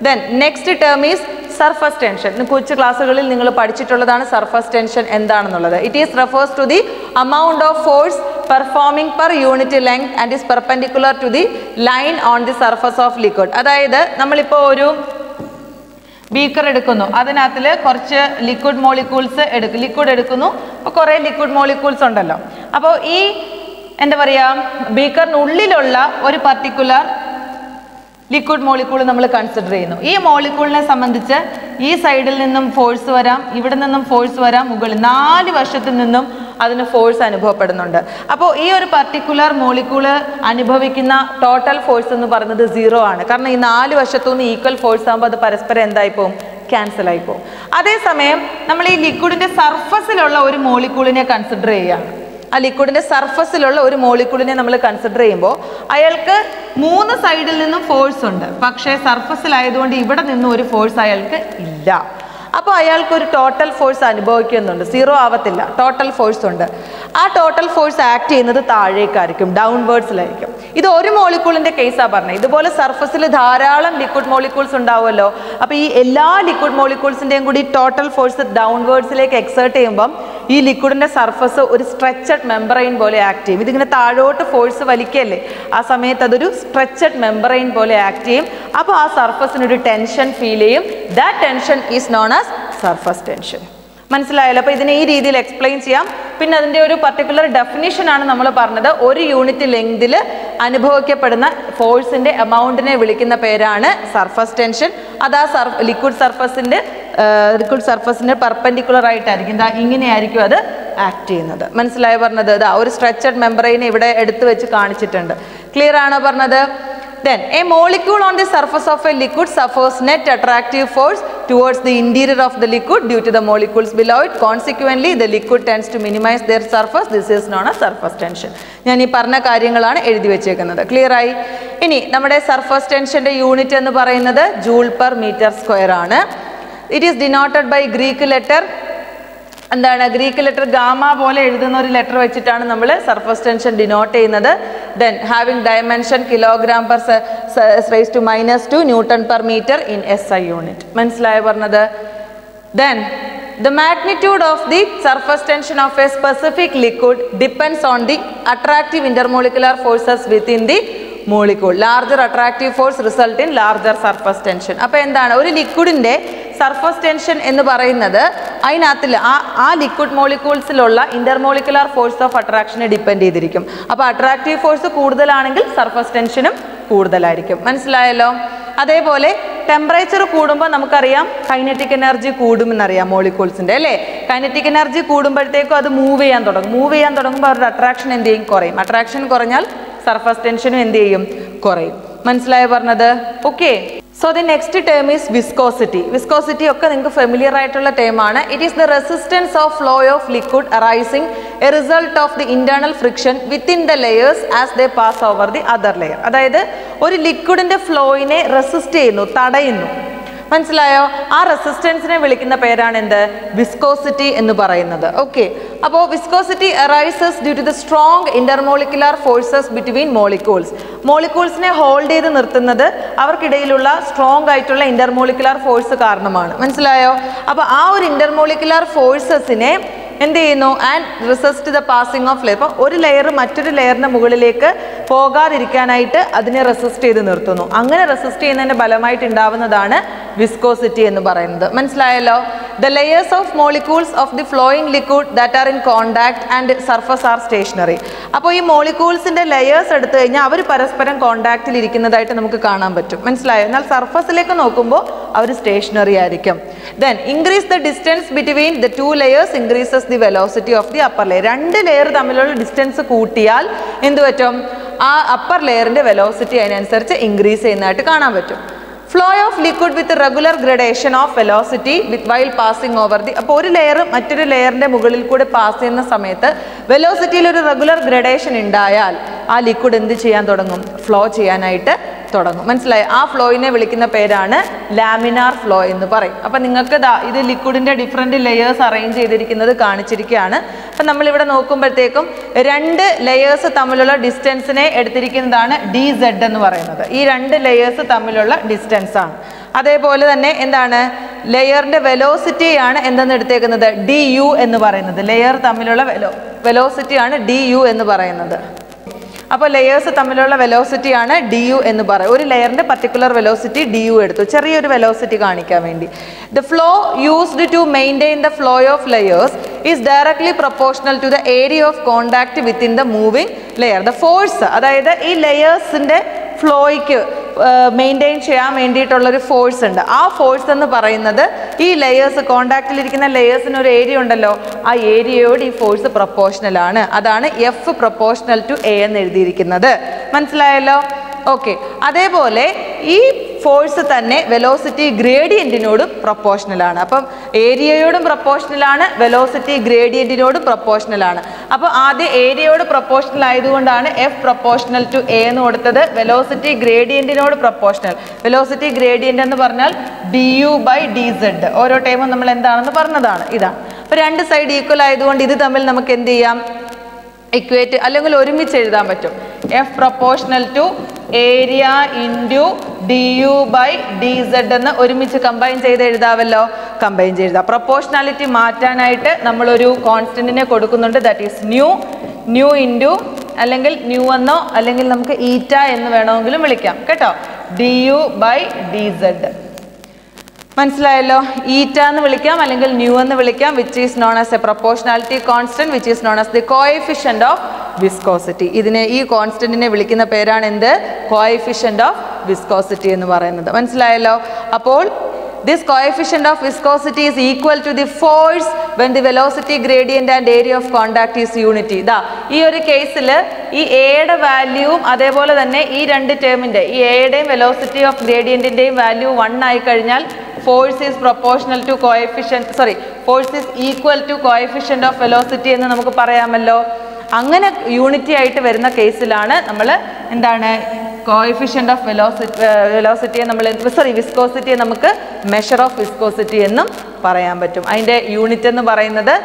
Then next term is surface tension. കൊച്ചു ക്ലാസ്സുകളിൽ നിങ്ങൾ പഠിച്ചിട്ടുള്ളതാണ് സർഫസ് ടെൻഷൻ എന്താണെന്നുള്ളത്. It is refers to the amount of force performing per unit length and is perpendicular to the line on the surface of liquid. അതായത് നമ്മളിപ്പോൾ ഒരു beaker എടുക്കുന്നു, അതിനകത്തിൽ കുറച്ച് ലിക്വിഡ് മോളിക്യൂൾസ് ലിക്വിഡ് എടുക്കുന്നു. അപ്പോൾ കുറേ ലിക്വിഡ് മോളിക്യൂൾസ് ഉണ്ടല്ലോ. അപ്പോൾ ഈ എന്താ പറയുക, ബീക്കറിനുള്ളിലുള്ള ഒരു പർട്ടിക്കുലർ ലിക്വിഡ് മോളിക്യൂൾ നമ്മൾ കൺസിഡർ ചെയ്യുന്നു. ഈ മോളിക്യൂളിനെ സംബന്ധിച്ച് ഈ സൈഡിൽ നിന്നും ഫോഴ്സ് വരാം, ഇവിടെ നിന്നും ഫോഴ്സ് വരാം, മുകളിൽ 4 വശത്തു നിന്നും അതിന് ഫോഴ്സ് അനുഭവപ്പെടുന്നുണ്ട്. അപ്പോൾ ഈ ഒരു പർട്ടിക്കുലർ മോളിക്യൂള് അനുഭവിക്കുന്ന ടോട്ടൽ ഫോഴ്സ് എന്ന് പറയുന്നത് 0 ആണ്. കാരണം ഈ 4 വശത്തുനിന്ന് ഈക്വൽ ഫോഴ്സ് ആകുമ്പോൾ അത് പരസ്പരം എന്തായിപ്പോവും? ക്യാൻസൽ ആയിപ്പോവും. അതേസമയം നമ്മൾ ഈ ലിക്വിഡിന്റെ സർഫസിലുള്ള ഒരു മോളിക്യൂളിനെ കൺസിഡർ ചെയ്യുകയാണ്. ആ ലിക്വിഡിന്റെ സർഫസിലുള്ള ഒരു മോളിക്യൂളിനെ നമ്മൾ കൺസിഡർ ചെയ്യുമ്പോൾ അയാൾക്ക് 3 സൈഡിൽ നിന്നും ഫോഴ്സ് ഉണ്ട്. പക്ഷേ സർഫസിലായതുകൊണ്ട് ഇവിടെ നിന്നും ഒരു ഫോഴ്സ് അയാൾക്ക് ഇല്ല. അപ്പോൾ അയാൾക്ക് ഒരു ടോട്ടൽ ഫോഴ്സ് അനുഭവിക്കുന്നുണ്ട്. 0 ആവത്തില്ല, ടോട്ടൽ ഫോഴ്സ് ഉണ്ട്. ആ ടോട്ടൽ ഫോഴ്സ് ആക്ട് ചെയ്യുന്നത് താഴേക്കായിരിക്കും, ഡൗൺവേർഡ്സിലായിരിക്കും. ഇത് ഒരു മോളിക്യൂളിന്റെ കേസാണ് പറഞ്ഞത്. ഇതുപോലെ സർഫസിൽ ധാരാളം ലിക്വിഡ് മോളിക്യൂൾസ് ഉണ്ടാവുമല്ലോ. അപ്പോൾ ഈ എല്ലാ ലിക്വിഡ് മോളിക്യൂൾസിന്റെയും കൂടി ടോട്ടൽ ഫോഴ്സ് ഡൗൺവേർഡ്സിലേക്ക് എക്സേർട്ട് ചെയ്യുമ്പം ഈ ലിക്വിഡിന്റെ സർഫസ് ഒരു സ്ട്രെച്ചഡ് മെമ്പറൈൻ പോലെ ആക്ട് ചെയ്യും. ഇതിങ്ങനെ താഴോട്ട് ഫോഴ്സ് വലിക്കല്ലേ, ആ സമയത്ത് അതൊരു സ്ട്രെച്ചഡ് മെമ്പറൈൻ പോലെ ആക്ട് ചെയ്യും. അപ്പോൾ ആ സർഫസിനൊരു ടെൻഷൻ ഫീൽ ചെയ്യും. That tension is known as surface tension. മനസ്സിലായല്ലോ? അപ്പോൾ ഇതിനെ ഈ രീതിയിൽ എക്സ്പ്ലെയിൻ ചെയ്യാം. പിന്നെ അതിൻ്റെ ഒരു പർട്ടിക്കുലർ ഡെഫിനിഷൻ ആണ് നമ്മൾ പറഞ്ഞത്. ഒരു യൂണിറ്റ് ലെങ്തിൽ അനുഭവിക്കപ്പെടുന്ന ഫോഴ്സിന്റെ എമൗണ്ടിനെ വിളിക്കുന്ന പേരാണ് സർഫസ് ടെൻഷൻ. അത് ആ ലിക്വിഡ് സർഫസിന്റെ പെർപെൻഡിക്കുലർ ആയിട്ടായിരിക്കും, ഇങ്ങനെയായിരിക്കും അത് ആക്ട് ചെയ്യുന്നത്. മനസ്സിലായോ പറഞ്ഞത്? ഇതാ ഒരു സ്ട്രെച്ചഡ് മെമ്പറൈനെ ഇവിടെ എടുത്തു വെച്ച് കാണിച്ചിട്ടുണ്ട്. ക്ലിയർ ആണോ പറഞ്ഞത്? Then a molecule on the surface of a liquid suffers net attractive force towards the interior of the liquid due to the molecules below it. Consequently, the liquid tends to minimize their surface. This is known as surface tension. ഞാൻ ഈ പറഞ്ഞ കാര്യങ്ങളാണ് എഴുതി വെച്ചേക്കുന്നത്. Clear ആയി? ഇനി നമ്മുടെ surface ടെൻഷന്റെ unit എന്ന് പറയുന്നത് ജൂൾ പെർ മീറ്റർ സ്ക്വയർ ആണ്. It is denoted by Greek letter. എന്താണ് ഗ്രീക്ക് ലെറ്റർ ഗാമ പോലെ എഴുതുന്ന ഒരു ലെറ്റർ വെച്ചിട്ടാണ് നമ്മൾ സർഫസ് ടെൻഷൻ ഡിനോട്ട് ചെയ്യുന്നത്. Then having dimension kilogram per raise to -2 newton per metre in SI unit. മനസ്സിലായോ പറഞ്ഞത്? Then the magnitude of the surface tension of a specific liquid depends on the attractive intermolecular forces within the molecule. Larger attractive force result in larger surface tension. അപ്പോൾ എന്താണ് ഒരു ലിക്വിഡിന്റെ surface tension എന്ന് പറയുന്നത് അതിനകത്തിൽ ആ liquid മോളിക്യൂൾസിലുള്ള intermolecular force of അട്രാക്ഷനെ depend ചെയ്തിരിക്കും. അപ്പോൾ അട്രാക്റ്റീവ് ഫോഴ്സ് കൂടുതലാണെങ്കിൽ സർഫസ് ടെൻഷനും കൂടുതലായിരിക്കും. മനസ്സിലായല്ലോ? അതേപോലെ ടെമ്പറേച്ചർ കൂടുമ്പോൾ നമുക്കറിയാം കൈനറ്റിക് എനർജി കൂടുമെന്നറിയാം മോളിക്യൂൾസിന്റെ അല്ലേ. കൈനറ്റിക് എനർജി കൂടുമ്പോഴത്തേക്കും അത് മൂവ് ചെയ്യാൻ തുടങ്ങുമ്പോൾ അവരുടെ അട്രാക്ഷൻ എന്ത് ചെയ്യും? കുറയും. അട്രാക്ഷൻ കുറഞ്ഞാൽ സർഫസ് ടെൻഷനും എന്ത് ചെയ്യും? കുറയും. മനസ്സിലായോ പറഞ്ഞത്? Okay. So the next term is viscosity. Viscosity ഒക്കെ നിങ്ങൾക്ക് ഫെമിലിയർ ആയിട്ടുള്ള ടേം ആണ്. It is the resistance of flow of liquid arising A result of the internal friction within the layers as they pass over the other layer. അതായത് ഒരു ലിക്വിഡിന്റെ ഫ്ലോയിനെ resist ചെയ്യുന്നു, തടയുന്നു. മനസ്സിലായോ? ആ റെസിസ്റ്റൻസിനെ വിളിക്കുന്ന പേരാണ് എന്ത്? വിസ്കോസിറ്റി എന്ന് പറയുന്നത്. ഓക്കെ. അപ്പോൾ viscosity arises due to the strong intermolecular forces between molecules. മോളിക്യൂൾസിനെ ഹോൾഡ് ചെയ്ത് നിർത്തുന്നത് അവർക്കിടയിലുള്ള സ്ട്രോങ് ആയിട്ടുള്ള ഇന്റർമോളിക്കുലർ ഫോഴ്സ് കാരണമാണ്. മനസ്സിലായോ? അപ്പോൾ ആ ഒരു ഇന്റർമോളിക്കുലർ ഫോഴ്സസിനെ എന്ത് ചെയ്യുന്നു? And resist the passing of layer. അപ്പോൾ ഒരു ലെയർ മറ്റൊരു ലെയറിന്റെ മുകളിലേക്ക് പോകാതിരിക്കാനായിട്ട് അതിനെ റെസിസ്റ്റ് ചെയ്ത് നിർത്തുന്നു. അങ്ങനെ റെസിസ്റ്റ് ചെയ്യുന്നതിന്റെ ഫലമായിട്ട് ഉണ്ടാവുന്നതാണ് വിസ്കോസിറ്റി എന്ന് പറയുന്നത്. മനസ്സിലായല്ലോ? The layers of molecules of the flowing liquid that are in contact and surface are stationary. അപ്പോൾ ഈ മോളിക്യൂൾസിന്റെ ലെയേഴ്സ് എടുത്തു കഴിഞ്ഞാൽ അവർ പരസ്പരം കോണ്ടാക്റ്റിൽ ഇരിക്കുന്നതായിട്ട് നമുക്ക് കാണാൻ പറ്റും. മനസ്സിലായോ? എന്നാൽ സർഫസിലേക്ക് നോക്കുമ്പോൾ അവർ സ്റ്റേഷനറി ആയിരിക്കും. Then increase the distance between the two layers increases the velocity of the upper layer. രണ്ട് ലെയർ തമ്മിലുള്ള ഡിസ്റ്റൻസ് കൂട്ടിയാൽ എന്ത് പറ്റും? ആ അപ്പർ ലെയറിന്റെ വെലോസിറ്റി അതിനനുസരിച്ച് ഇൻക്രീസ് ചെയ്യുന്നതായിട്ട് കാണാൻ പറ്റും. Flow of liquid with regular gradation of velocity with while passing over the. അപ്പോൾ ഒരു ലെയർ മറ്റൊരു ലെയറിന്റെ മുകളിൽ കൂടെ പാസ് ചെയ്യുന്ന സമയത്ത് വെലോസിറ്റിയിൽ ഒരു റെഗുലർ ഗ്രഡേഷൻ ഉണ്ടായാൽ ആ ലിക്വിഡ് എന്ത് ചെയ്യാൻ തുടങ്ങും? ഫ്ലോ ചെയ്യാനായിട്ട് തുടങ്ങും. മനസ്സിലായി? ആ ഫ്ലോയിനെ വിളിക്കുന്ന പേരാണ് ലാമിനാർ ഫ്ലോ എന്ന് പറയും. അപ്പം നിങ്ങൾക്ക് ഇത് ലിക്വിഡിന്റെ ഡിഫറെന്റ് ലെയേഴ്സ് അറേഞ്ച് ചെയ്തിരിക്കുന്നത് കാണിച്ചിരിക്കുകയാണ്. അപ്പം നമ്മളിവിടെ നോക്കുമ്പോഴത്തേക്കും രണ്ട് ലെയേഴ്സ് തമ്മിലുള്ള ഡിസ്റ്റൻസിനെ എടുത്തിരിക്കുന്നതാണ് DZ എന്ന് പറയുന്നത്. ഈ രണ്ട് ലെയേഴ്സ് തമ്മിലുള്ള ഡിസ്റ്റൻസ് ആണ്. അതേപോലെ തന്നെ എന്താണ് ലെയറിന്റെ വെലോസിറ്റിയാണ് എന്തെന്ന് എടുത്തേക്കുന്നത്? DU എന്ന് പറയുന്നത്. ലെയർ തമ്മിലുള്ള വെലോസിറ്റിയാണ് DU എന്ന് പറയുന്നത്. അപ്പോൾ ലെയേഴ്സ് തമ്മിലുള്ള വെലോസിറ്റിയാണ് DU എന്ന് പറയും. ഒരു ലെയറിന്റെ പർട്ടിക്കുലർ വെലോസിറ്റി DU എടുത്തു, ചെറിയൊരു വെലോസിറ്റി കാണിക്കാൻ വേണ്ടി. The flow used to maintain the flow of layers is directly proportional to the area of contact within the moving layer. The force, അതായത് ഈ ലെയേഴ്സിന്റെ ഫ്ലോയ്ക്ക് മെയിൻറ്റെയിൻ ചെയ്യാൻ വേണ്ടിയിട്ടുള്ളൊരു ഫോഴ്സ് ഉണ്ട്. ആ ഫോഴ്സ് എന്ന് പറയുന്നത് ഈ ലെയേഴ്സ് കോണ്ടാക്റ്റിലിരിക്കുന്ന ലെയേഴ്സിന് ഒരു ഏരിയ ഉണ്ടല്ലോ, ആ ഏരിയയോട് ഈ ഫോഴ്സ് പ്രൊപ്പോർഷണൽ ആണ്. അതാണ് F പ്രൊപ്പോർഷണൽ ടു A എന്ന് എഴുതിയിരിക്കുന്നത്. മനസ്സിലായല്ലോ? ഓക്കെ. അതേപോലെ ഈ ഫോഴ്സ് തന്നെ വെലോസിറ്റി ഗ്രേഡിയന്റിനോടും പ്രൊപ്പോർഷണൽ ആണ്. അപ്പം ഏരിയയോടും പ്രൊപ്പോർഷണൽ ആണ്, വെലോസിറ്റി ഗ്രേഡിയന്റിനോടും പ്രൊപ്പോർഷണൽ ആണ്. അപ്പോൾ ആദ്യം ഏരിയയോട് പ്രൊപ്പോർഷണൽ ആയതുകൊണ്ടാണ് F പ്രൊപ്പോർഷണൽ ടു A എന്ന് കൊടുത്തത്. വെലോസിറ്റി ഗ്രേഡിയന്റിനോട് പ്രൊപ്പോർഷണൽ. വെലോസിറ്റി ഗ്രേഡിയന്റ് എന്ന് പറഞ്ഞാൽ DU/dz. ഓരോ ടൈമും നമ്മൾ എന്താണെന്ന് പറഞ്ഞതാണ്. ഇതാണ്. അപ്പോൾ രണ്ട് സൈഡ് ഈക്വൽ ആയതുകൊണ്ട് ഇത് തമ്മിൽ നമുക്ക് എന്ത് ചെയ്യാം? ഇക്വേറ്റ് അല്ലെങ്കിൽ ഒരുമിച്ച് എഴുതാൻ പറ്റും. F proportional to area into DU/dz എന്ന് ഒരുമിച്ച് കമ്പൈൻ ചെയ്ത് എഴുതാമല്ലോ. കമ്പൈൻ ചെയ്താൽ പ്രൊപ്പോർഷണാലിറ്റി മാറ്റാനായിട്ട് നമ്മളൊരു കോൺസ്റ്റന്റിനെ കൊടുക്കുന്നുണ്ട്. ദാറ്റ് ഈസ് ന്യൂ ഇൻറ്റു അല്ലെങ്കിൽ ന്യൂ എന്നോ അല്ലെങ്കിൽ നമുക്ക് ഈറ്റ എന്ന് വേണമെങ്കിലും വിളിക്കാം കേട്ടോ. DU/dz. മനസ്സിലായല്ലോ? ഈറ്റ എന്ന് വിളിക്കാം അല്ലെങ്കിൽ ന്യൂ എന്ന് വിളിക്കാം. Which is known as A proportionality constant which is known as the coefficient of viscosity. ഇതിനെ ഈ കോൺസ്റ്റന്റിനെ വിളിക്കുന്ന പേരാണ് എന്ത്? കോഎഫിഷ്യന്റ് ഓഫ് വിസ്കോസിറ്റി എന്ന് പറയുന്നത്. മനസ്സിലായല്ലോ? അപ്പോൾ this coefficient of viscosity is equal to the force when the velocity gradient and area of contact is unity. ഈ ഒരു കേസിൽ ഈ എയുടെ വാല്യൂവും അതേപോലെ തന്നെ ഈ രണ്ട് ടേമിന്റെ ഈ എയുടെയും വെലോസിറ്റി ഓഫ് ഗ്രേഡിയന്റിന്റെയും വാല്യൂ 1 ആയി കഴിഞ്ഞാൽ force is proportional to coefficient force is equal to coefficient of velocity എന്ന് നമുക്ക് പറയാമല്ലോ. അങ്ങനെ യൂണിറ്റി ആയിട്ട് വരുന്ന കേസിലാണ് നമ്മൾ എന്താണ് കോഎഫിഷ്യന്റ് ഓഫ് വെലോസിറ്റിയെ നമ്മൾ വിസ്കോസിറ്റിയെ നമുക്ക് മെഷർ ഓഫ് വിസ്കോസിറ്റി എന്നും പറയാൻ പറ്റും. അതിൻ്റെ യൂണിറ്റ് എന്ന് പറയുന്നത്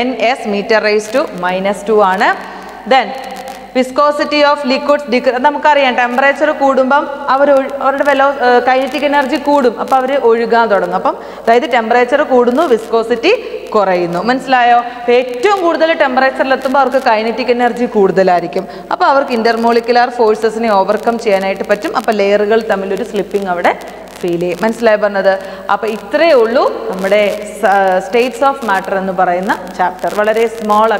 NS മീറ്റർ റേസ് ടു -2 ആണ്. ദെൻ വിസ്കോസിറ്റി ഓഫ് ലിക്വിഡ്സ് നമുക്കറിയാം, ടെമ്പറേച്ചർ കൂടുമ്പം അവരുടെ കൈനറ്റിക് എനർജി കൂടും, അപ്പോൾ അവർ ഒഴുകാൻ തുടങ്ങും. അപ്പം അതായത് ടെമ്പറേച്ചർ കൂടുന്നു, വിസ്കോസിറ്റി കുറയുന്നു. മനസ്സിലായോ? ഏറ്റവും കൂടുതൽ ടെമ്പറേച്ചറിലെത്തുമ്പോൾ അവർക്ക് കൈനറ്റിക് എനർജി കൂടുതലായിരിക്കും. അപ്പോൾ അവർക്ക് ഇന്റർമോളിക്കുലാർ ഫോഴ്സസിനെ ഓവർകം ചെയ്യാനായിട്ട് പറ്റും. അപ്പോൾ ലെയറുകൾ തമ്മിലൊരു സ്ലിപ്പിംഗ് അവിടെ ഫീൽ ചെയ്യും. മനസ്സിലായി പറഞ്ഞത്? അപ്പോൾ ഇത്രയേ ഉള്ളൂ നമ്മുടെ സ്റ്റേറ്റ്സ് ഓഫ് മാറ്റർ എന്ന് പറയുന്ന ചാപ്റ്റർ. വളരെ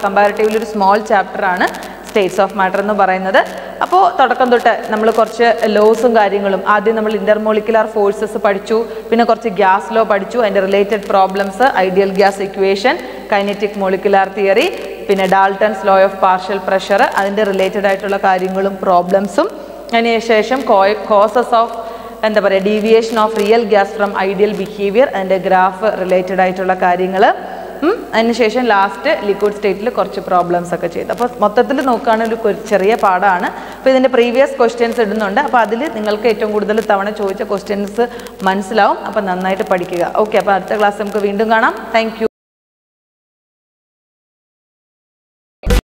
കമ്പാരിറ്റീവ്ലി ഒരു സ്മോൾ ചാപ്റ്ററാണ് സ്റ്റേറ്റ്സ് ഓഫ് മാറ്റർ എന്ന് പറയുന്നത്. അപ്പോൾ തുടക്കം തൊട്ട് നമ്മൾ കുറച്ച് ലോസും കാര്യങ്ങളും, ആദ്യം നമ്മൾ ഇന്റർമോളിക്കുലാർ ഫോഴ്സസ് പഠിച്ചു, പിന്നെ കുറച്ച് ഗ്യാസ് ലോ പഠിച്ചു, അതിൻ്റെ related problems, ideal gas equation, kinetic molecular theory, പിന്നെ Dalton's law of partial pressure, അതിൻ്റെ റിലേറ്റഡ് ആയിട്ടുള്ള കാര്യങ്ങളും പ്രോബ്ലംസും, അതിനുശേഷം causes of deviation of real gas from ideal behaviour, അതിൻ്റെ ഗ്രാഫ് റിലേറ്റഡ് ആയിട്ടുള്ള കാര്യങ്ങൾ, അതിനുശേഷം ലാസ്റ്റ് ലിക്വിഡ് സ്റ്റേറ്റിൽ കുറച്ച് പ്രോബ്ലംസ് ഒക്കെ ചെയ്തു. അപ്പോൾ മൊത്തത്തിൽ നോക്കുകയാണെങ്കിൽ ഒരു ചെറിയ പാടാണ്. അപ്പോൾ ഇതിൻ്റെ പ്രീവിയസ് ക്വസ്റ്റ്യൻസ് ഇടുന്നുണ്ട്. അപ്പോൾ അതിൽ നിങ്ങൾക്ക് ഏറ്റവും കൂടുതൽ തവണ ചോദിച്ച ക്വസ്റ്റ്യൻസ് മനസ്സിലാവും. അപ്പോൾ നന്നായിട്ട് പഠിക്കുക. ഓക്കെ, അപ്പോൾ അടുത്ത ക്ലാസ് നമുക്ക് വീണ്ടും കാണാം. Thank you.